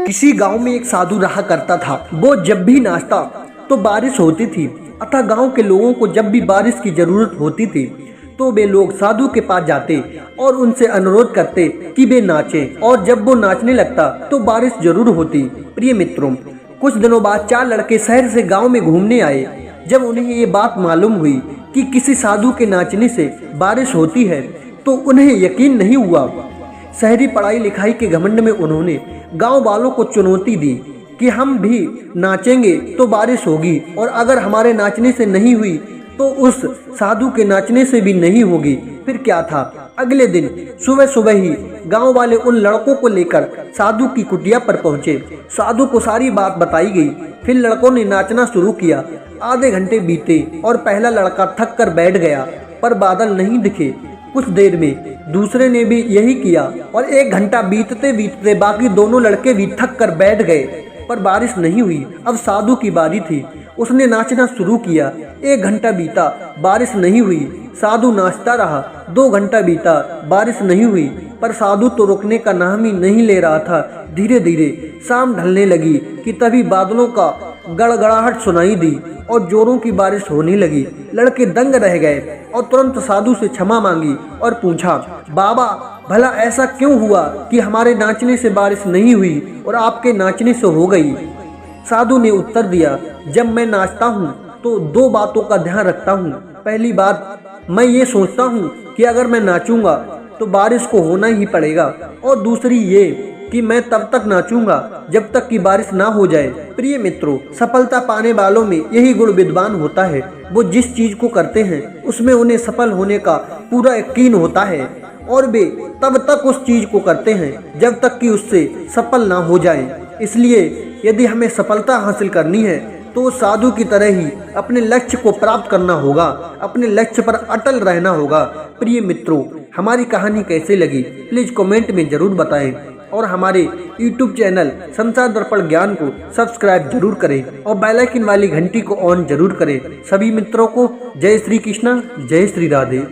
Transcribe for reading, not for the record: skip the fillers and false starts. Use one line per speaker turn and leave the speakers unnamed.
किसी गांव में एक साधु रहा करता था। वो जब भी नाचता तो बारिश होती थी, अतः गांव के लोगों को जब भी बारिश की जरूरत होती थी तो वे लोग साधु के पास जाते और उनसे अनुरोध करते कि वे नाचें, और जब वो नाचने लगता तो बारिश जरूर होती। प्रिय मित्रों, कुछ दिनों बाद 4 लड़के शहर से गांव में घूमने आए। जब उन्हें ये बात मालूम हुई कि किसी साधु के नाचने से बारिश होती है तो उन्हें यकीन नहीं हुआ। शहरी पढ़ाई लिखाई के घमंड में उन्होंने गांव वालों को चुनौती दी कि हम भी नाचेंगे तो बारिश होगी, और अगर हमारे नाचने से नहीं हुई तो उस साधु के नाचने से भी नहीं होगी। फिर क्या था, अगले दिन सुबह सुबह ही गांव वाले उन लड़कों को लेकर साधु की कुटिया पर पहुंचे। साधु को सारी बात बताई गई। फिर लड़कों ने नाचना शुरू किया। आधे घंटे बीते और पहला लड़का थक कर बैठ गया, पर बादल नहीं दिखे। कुछ देर में दूसरे ने भी यही किया, और 1 घंटा बीतते बीतते बाकी दोनों लड़के भी थक कर बैठ गए, पर बारिश नहीं हुई। अब साधु की बारी थी। उसने नाचना शुरू किया। 1 घंटा बीता, बारिश नहीं हुई। साधु नाचता रहा। 2 घंटा बीता, बारिश नहीं हुई, पर साधु तो रुकने का नाम ही नहीं ले रहा था। धीरे धीरे शाम ढलने लगी कि तभी बादलों का गड़गड़ाहट सुनाई दी और जोरों की बारिश होने लगी। लड़के दंग रह गए और तुरंत साधु से क्षमा मांगी और पूछा, बाबा भला ऐसा क्यों हुआ कि हमारे नाचने से बारिश नहीं हुई और आपके नाचने से हो गई? साधु ने उत्तर दिया, जब मैं नाचता हूँ तो 2 बातों का ध्यान रखता हूँ। पहली बात, मैं ये सोचता हूँ कि अगर मैं नाचूंगा तो बारिश को होना ही पड़ेगा, और दूसरी ये कि मैं तब तक नाचूंगा जब तक कि बारिश ना हो जाए। प्रिय मित्रों, सफलता पाने वालों में यही गुण विद्वान होता है। वो जिस चीज को करते हैं उसमें उन्हें सफल होने का पूरा यकीन होता है, और वे तब तक उस चीज को करते हैं जब तक कि उससे सफल ना हो जाए। इसलिए यदि हमें सफलता हासिल करनी है तो साधु की तरह ही अपने लक्ष्य को प्राप्त करना होगा, अपने लक्ष्य पर अटल रहना होगा। प्रिय मित्रों, हमारी कहानी कैसे लगी प्लीज कमेंट में जरूर बताएं, और हमारे YouTube चैनल संसार दर्पण ज्ञान को सब्सक्राइब जरूर करें और बेल आइकन वाली घंटी को ऑन जरूर करें। सभी मित्रों को जय श्री कृष्णा, जय श्री राधे।